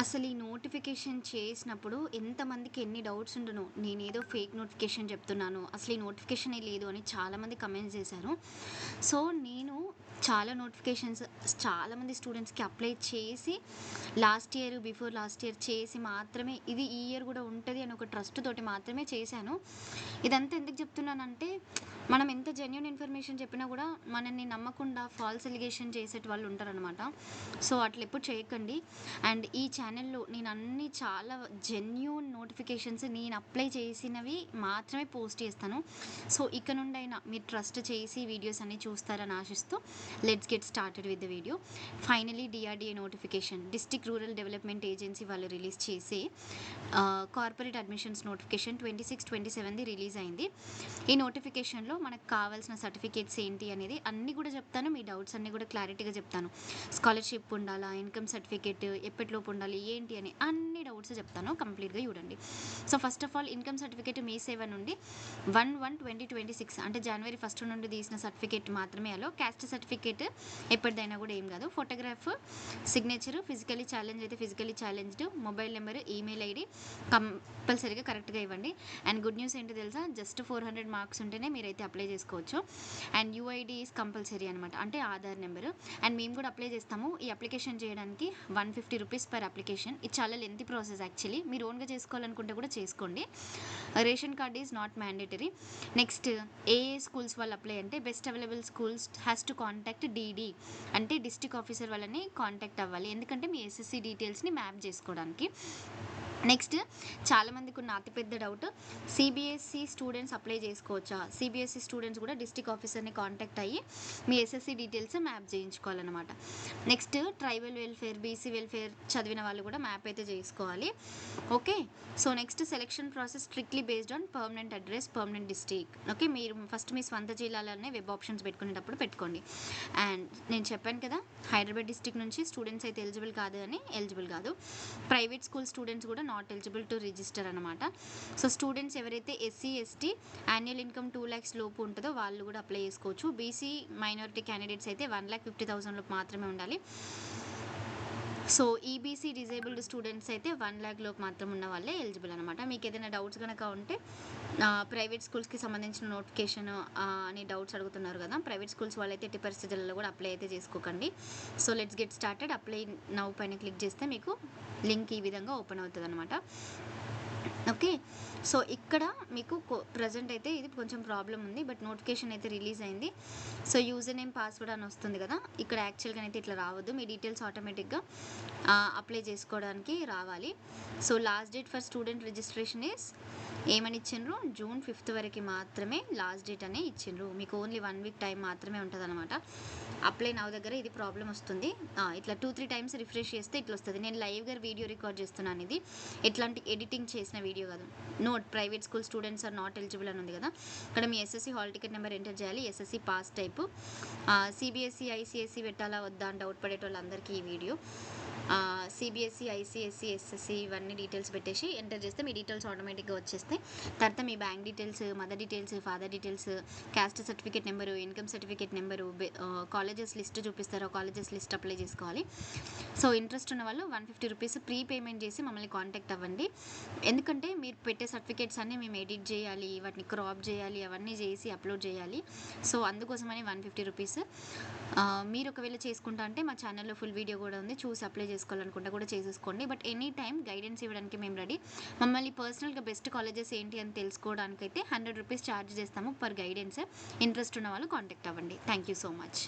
అసలు ఈ నోటిఫికేషన్ చేసినప్పుడు ఎంతమందికి ఎన్ని డౌట్స్ ఉండునో, నేనేదో ఫేక్ నోటిఫికేషన్ చెప్తున్నాను, అసలు ఈ నోటిఫికేషనే లేదు అని చాలామంది కమెంట్స్ చేశారు. సో, నేను చాలా నోటిఫికేషన్స్ చాలామంది స్టూడెంట్స్‌కి అప్లై చేసి, last year, before last year చేసి మాత్రమే ఇది ఈ ఇయర్ కూడా ఉంటది అని ఒక ట్రస్ట్ తోటి మాత్రమే చేశాను. ఇదంతా ఎందుకు చెప్తున్నానంటే, మనం ఎంత జెన్యూన్ ఇన్ఫర్మేషన్ చెప్పినా కూడా మనల్ని నమ్మకుండా ఫాల్స్ ఎలిగేషన్ చేసేటి వాళ్ళు ఉంటారనమాట. సో, అట్లెప్పుడు చేయకండి. అండ్ ఈ ఛానల్‌లో నేను అన్ని చాలా జెన్యూన్ నోటిఫికేషన్స్ నేను అప్లై చేసినవి మాత్రమే పోస్ట్ చేస్తాను. సో, ఇక నుండైనా మీరు ట్రస్ట్ చేసి వీడియోస్ అన్నీ చూస్తారని ఆశిస్తూ let's get started with the video. Finally DRDA notification, district rural development agency వాళ్ళు రిలీజ్ చేసి కార్పొరేట్ అడ్మిషన్స్ నోటిఫికేషన్ 26, 27ది రిలీజ్ అయింది. ఈ నోటిఫికేషన్‌లో మనకు కావాల్సిన సర్టిఫికేట్స్ ఏంటి అనేది అన్నీ కూడా చెప్తాను. మీ డౌట్స్ అన్నీ కూడా క్లారిటీగా చెప్తాను. స్కాలర్‌షిప్ ఉండాలా, ఇన్‌కమ్ సర్టిఫికేట్ ఎప్పటిలోపు ఉండాలి, ఏంటి అని అన్ని డౌట్స్ చెప్తాను. కంప్లీట్‌గా చూడండి. So, first of all income certificate Mee Seva నుండి 1/1/2026 అంటే జనవరి 1 నుండి తీసిన సర్టిఫికేట్ మాత్రమే అలో. క్యాస్ట్ సర్టిఫికేట్ ఎప్పటిదైనా కూడా ఏం కాదు. ఫోటోగ్రాఫ్, సిగ్నేచర్, ఫిజికల్లీ ఛాలెంజ్ అయితే physically challenged, mobile number, email ID కంపల్సరీగా కరెక్ట్గా ఇవ్వండి. అండ్ గుడ్ న్యూస్ ఏంటో తెలుసా, జస్ట్ 400 మార్క్స్ ఉంటేనే మీరైతే అప్లై చేసుకోవచ్చు. అండ్ యూఐడి ఈజ్ కంపల్సరీ అనమాట, అంటే ఆధార్ నెంబరు. అండ్ మేము కూడా అప్లై చేస్తాము. ఈ అప్లికేషన్ చేయడానికి 150 రూపీస్ పర్ అప్లికేషన్. ఇది చాలా లెంతీ ప్రాసెస్ యాక్చువల్లీ. మీరు ఓన్గా చేసుకోవాలనుకుంటే కూడా చేసుకోండి. Ration card is not mandatory. Next, ఏ స్కూల్స్ వాళ్ళు అప్లై అంటే best available schools has to contact DD అంటే డిస్ట్రిక్ట్ ఆఫీసర్ వాళ్ళని కాంటాక్ట్ అవ్వాలి. ఎందుకంటే మీ ఎస్ఎస్సి డీటెయిల్స్ని మ్యాప్ చేసుకోవడానికి. నెక్స్ట్, చాలామందికి ఉన్న అతిపెద్ద డౌట్, సిబిఎస్ఈ స్టూడెంట్స్ అప్లై చేసుకోవచ్చా? సిబిఎస్ఈ స్టూడెంట్స్ కూడా డిస్ట్రిక్ట్ ఆఫీసర్ని కాంటాక్ట్ అయ్యి మీ ఎస్ఎస్సి డీటెయిల్స్ మ్యాప్ చేయించుకోవాలన్నమాట. Next, tribal welfare, BC welfare చదివిన వాళ్ళు కూడా మ్యాప్ అయితే చేసుకోవాలి. Okay. So, next, selection process strictly based on permanent address, permanent district. Okay, మీరు ఫస్ట్ మీ స్వంత జిల్లాలోనే వెబ్ ఆప్షన్స్ పెట్టుకునేటప్పుడు పెట్టుకోండి. అండ్ నేను చెప్పాను కదా, హైదరాబాద్ డిస్ట్రిక్ట్ నుంచి స్టూడెంట్స్ అయితే ఎలిజిబుల్ కాదు అని, ఎలిజిబుల్ కాదు. ప్రైవేట్ స్కూల్ స్టూడెంట్స్ కూడా నాట్ ఎలిజిబుల్ టు రిజిస్టర్ అనమాట. సో, స్టూడెంట్స్ ఎవరైతే SC, ST annual income 2 lakhs లోపు ఉంటుందో వాళ్ళు కూడా అప్లై చేసుకోవచ్చు. బీసీ మైనారిటీ క్యాండిడేట్స్ అయితే 1,50,000 లోపు మాత్రమే ఉండాలి. సో, ఈబీసీ డిజేబుల్డ్ స్టూడెంట్స్ అయితే 1 lakh లోపు మాత్రం ఉన్న వాళ్ళే ఎలిజిబుల్ అనమాట. మీకు ఏదైనా డౌట్స్ కనుక ఉంటే, ప్రైవేట్ స్కూల్స్కి సంబంధించిన నోటిఫికేషన్ అని డౌట్స్ అడుగుతున్నారు కదా, ప్రైవేట్ స్కూల్స్ వాళ్ళైతే ఎట్టి పరిస్థితులలో కూడా అప్లై అయితే చేసుకోకండి. So, let's get started. Apply now పైన క్లిక్ చేస్తే మీకు లింక్ ఈ విధంగా ఓపెన్ అవుతుంది అనమాట. ఓకే. సో, ఇక్కడ మీకు ప్రజెంట్ అయితే ఇది కొంచెం ప్రాబ్లం ఉంది. బట్ నోటిఫికేషన్ అయితే రిలీజ్ అయింది. సో, యూజర్ నేమ్, పాస్వర్డ్ అని వస్తుంది కదా, ఇక్కడ యాక్చువల్గా అయితే ఇట్లా రావద్దు. మీ డీటెయిల్స్ ఆటోమేటిక్గా అప్లై చేసుకోవడానికి రావాలి. So, last date for student registration is ఏమని ఇచ్చిండ్రు, June 5 వరకు మాత్రమే లాస్ట్ డేట్ అనే ఇచ్చిండ్రు. మీకు ఓన్లీ 1 week టైం మాత్రమే ఉంటుంది అనమాట. అప్లై నౌ దగ్గర ఇది ప్రాబ్లం వస్తుంది. ఇట్లా 2-3 టైమ్స్ రిఫ్రెష్ చేస్తే ఇట్లా వస్తుంది. నేను లైవ్గా వీడియో రికార్డ్ చేస్తున్నాను. ఇది ఎట్లాంటి ఎడిటింగ్ చేసిన వీడియో కాదు. Note, private school students are not eligible అని ఉంది కదా, ఇక్కడ మీ SSC hall ticket number enter చేయాలి. SSC pass type. CBSE, ICSE పెట్టాలా వద్దా అని డౌట్ పడేటోళ్ళందరికీ ఈ వీడియో. సిబిఎస్ఈ, ఐసిఎస్సి, ఎస్ఎస్సి ఇవన్నీ డీటెయిల్స్ పెట్టేసి ఎంటర్ చేస్తే మీ డీటెయిల్స్ ఆటోమేటిక్గా వచ్చేస్తాయి. తర్వాత మీ bank details, mother details, father details, caste certificate number, income certificate number, colleges list చూపిస్తారు, కాలేజెస్ లిస్ట్ అప్లై చేసుకోవాలి. సో, ఇంట్రెస్ట్ ఉన్న వాళ్ళు 150 రూపీస్ ప్రీ పేమెంట్ చేసి మమ్మల్ని కాంటాక్ట్ అవ్వండి. ఎందుకంటే మీరు పెట్టే సర్టిఫికేట్స్ అన్నీ మేము ఎడిట్ చేయాలి, వాటిని క్రాప్ చేయాలి, అవన్నీ చేసి అప్లోడ్ చేయాలి. సో, అందుకోసమని 150 రూపీస్. మీరు ఒకవేళ చేసుకుంటా అంటే మా ఛానల్లో ఫుల్ వీడియో కూడా ఉంది, చూసి అప్లై చేసుకోవాలనుకుంటే కూడా చేసేసుకోండి. బట్ ఎనీ టైం గైడెన్స్ ఇవ్వడానికి మేము రెడీ. మమ్మల్ని పర్సనల్గా బెస్ట్ కాలేజెస్ ఏంటి అని తెలుసుకోవడానికైతే 100 రూపీస్ ఛార్జ్ చేస్తాము పర్ గైడెన్స్. ఇంట్రెస్ట్ ఉన్న వాళ్ళు కాంటాక్ట్ అవ్వండి. Thank you so much.